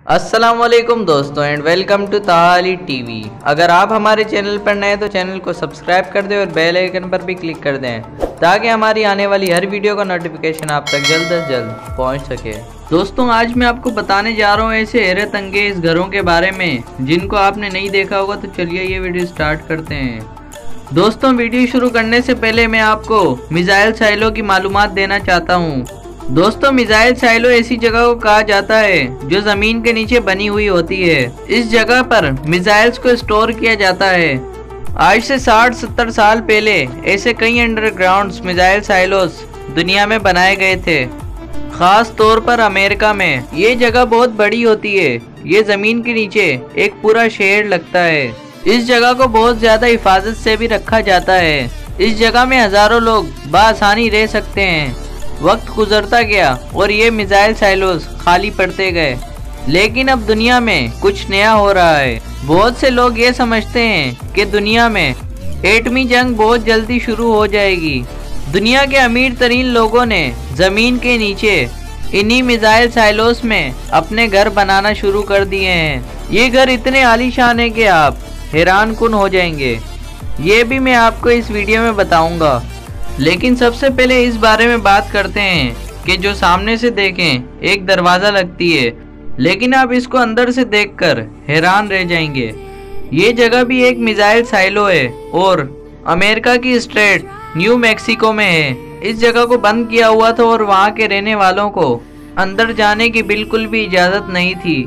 अस्सलाम वालेकुम दोस्तों एंड वेलकम टू ताली टीवी। अगर आप हमारे चैनल पर नए तो चैनल को सब्सक्राइब कर दें और बेल आइकन पर भी क्लिक कर दें ताकि हमारी आने वाली हर वीडियो का नोटिफिकेशन आप तक जल्द से जल्द पहुंच सके। दोस्तों आज मैं आपको बताने जा रहा हूं ऐसे हैरत अंगेज घरों के बारे में जिनको आपने नहीं देखा होगा। तो चलिए ये वीडियो स्टार्ट करते हैं। दोस्तों वीडियो शुरू करने से पहले मैं आपको मिसाइल साइलों की मालूमात देना चाहता हूँ। दोस्तों मिसाइल साइलो ऐसी जगह को कहा जाता है जो जमीन के नीचे बनी हुई होती है। इस जगह पर मिसाइल्स को स्टोर किया जाता है। आज से 60-70 साल पहले ऐसे कई अंडरग्राउंड मिसाइल साइलोस दुनिया में बनाए गए थे, खास तौर पर अमेरिका में। ये जगह बहुत बड़ी होती है, ये जमीन के नीचे एक पूरा शहर लगता है। इस जगह को बहुत ज्यादा हिफाजत से भी रखा जाता है। इस जगह में हजारों लोग बआसानी रह सकते हैं। वक्त गुजरता गया और ये मिसाइल साइलोस खाली पड़ते गए, लेकिन अब दुनिया में कुछ नया हो रहा है। बहुत से लोग ये समझते हैं कि दुनिया में एटमी जंग बहुत जल्दी शुरू हो जाएगी। दुनिया के अमीर तरीन लोगों ने जमीन के नीचे इन्हीं मिसाइल साइलोस में अपने घर बनाना शुरू कर दिए हैं। ये घर इतने आलीशान है कि आप हैरान कुन हो जाएंगे। ये भी मैं आपको इस वीडियो में बताऊंगा, लेकिन सबसे पहले इस बारे में बात करते हैं कि जो सामने से देखें एक दरवाज़ा लगती है, लेकिन आप इसको अंदर से देखकर हैरान रह जाएंगे। ये जगह भी एक मिसाइल साइलो है और अमेरिका की स्टेट न्यू मैक्सिको में है। इस जगह को बंद किया हुआ था और वहाँ के रहने वालों को अंदर जाने की बिल्कुल भी इजाज़त नहीं थी।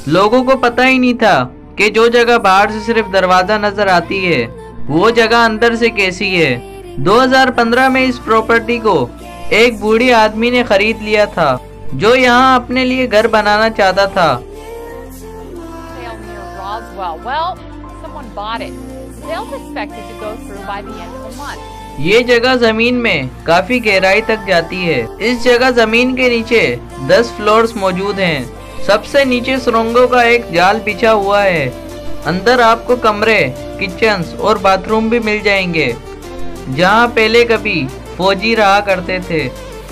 लोगों को पता ही नहीं था कि जो जगह बाहर से सिर्फ दरवाज़ा नज़र आती है वो जगह अंदर से कैसी है। 2015 में इस प्रॉपर्टी को एक बूढ़े आदमी ने खरीद लिया था जो यहाँ अपने लिए घर बनाना चाहता था। ये जगह जमीन में काफी गहराई तक जाती है। इस जगह जमीन के नीचे 10 फ्लोर्स मौजूद हैं। सबसे नीचे सुरंगों का एक जाल बिछा हुआ है। अंदर आपको कमरे, किचन्स और बाथरूम भी मिल जाएंगे जहाँ पहले कभी फौजी रहा करते थे।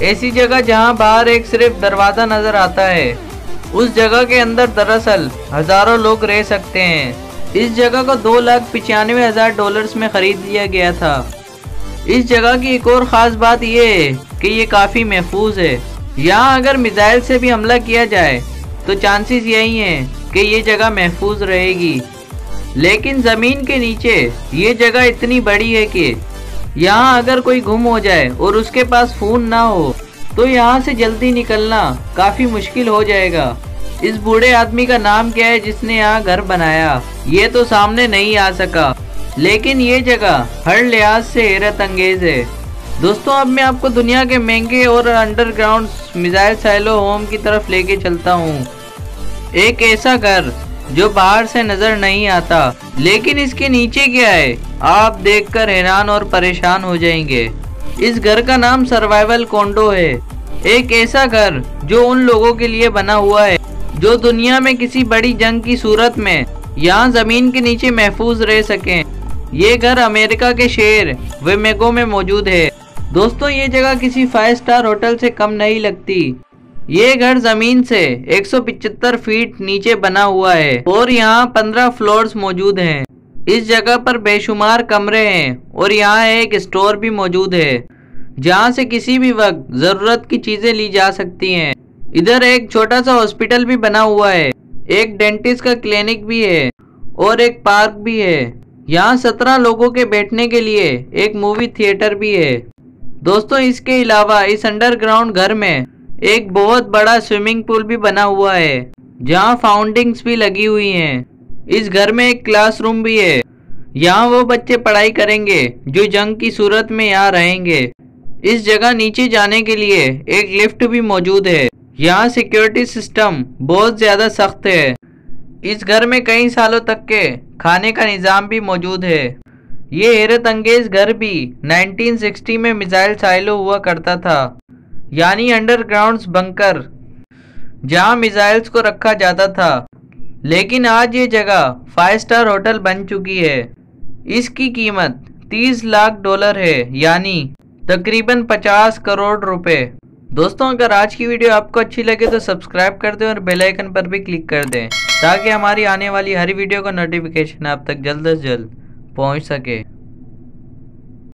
ऐसी जगह जहाँ बाहर एक सिर्फ दरवाज़ा नज़र आता है, उस जगह के अंदर दरअसल हज़ारों लोग रह सकते हैं। इस जगह को $2,95,000 में ख़रीद लिया गया था। इस जगह की एक और ख़ास बात यह है कि ये काफ़ी महफूज है। यहाँ अगर मिसाइल से भी हमला किया जाए तो चांसेस यही हैं कि ये जगह महफूज रहेगी। लेकिन ज़मीन के नीचे ये जगह इतनी बड़ी है कि यहाँ अगर कोई गुम हो जाए और उसके पास फ़ोन ना हो तो यहाँ से जल्दी निकलना काफ़ी मुश्किल हो जाएगा। इस बूढ़े आदमी का नाम क्या है जिसने यहाँ घर बनाया, ये तो सामने नहीं आ सका, लेकिन ये जगह हर लिहाज से हैरत अंगेज है। दोस्तों अब मैं आपको दुनिया के महंगे और अंडरग्राउंड मिसाइल साइलो होम की तरफ लेके चलता हूँ। एक ऐसा घर जो बाहर से नजर नहीं आता, लेकिन इसके नीचे क्या है आप देखकर हैरान और परेशान हो जाएंगे। इस घर का नाम सर्वाइवल कॉन्डो है। एक ऐसा घर जो उन लोगों के लिए बना हुआ है जो दुनिया में किसी बड़ी जंग की सूरत में यहाँ जमीन के नीचे महफूज रह सकें। ये घर अमेरिका के शहर वेमेगो में मौजूद है। दोस्तों ये जगह किसी 5 स्टार होटल से कम नहीं लगती। ये घर जमीन से 175 फीट नीचे बना हुआ है और यहाँ 15 फ्लोर्स मौजूद हैं। इस जगह पर बेशुमार कमरे हैं और यहाँ एक स्टोर भी मौजूद है जहाँ से किसी भी वक्त जरूरत की चीजें ली जा सकती हैं। इधर एक छोटा सा हॉस्पिटल भी बना हुआ है, एक डेंटिस्ट का क्लिनिक भी है और एक पार्क भी है। यहाँ 17 लोगों के बैठने के लिए एक मूवी थिएटर भी है। दोस्तों इसके अलावा इस अंडरग्राउंड घर में एक बहुत बड़ा स्विमिंग पूल भी बना हुआ है जहाँ फाउंटेन्स भी लगी हुई हैं। इस घर में एक क्लासरूम भी है। यहाँ वो बच्चे पढ़ाई करेंगे जो जंग की सूरत में यहाँ रहेंगे। इस जगह नीचे जाने के लिए एक लिफ्ट भी मौजूद है। यहाँ सिक्योरिटी सिस्टम बहुत ज़्यादा सख्त है। इस घर में कई सालों तक के खाने का निज़ाम भी मौजूद है। ये हैरत अंगेज घर भी 1960 में मिसाइल साइलो हुआ करता था, यानी अंडरग्राउंड बंकर जहां मिसाइल्स को रखा जाता था। लेकिन आज ये जगह 5 स्टार होटल बन चुकी है। इसकी कीमत $30 लाख है, यानी तकरीबन 50 करोड़ रुपए। दोस्तों अगर आज की वीडियो आपको अच्छी लगे तो सब्सक्राइब कर दें और बेल आइकन पर भी क्लिक कर दें ताकि हमारी आने वाली हर वीडियो का नोटिफिकेशन आप तक जल्द से जल्द पहुंच सके।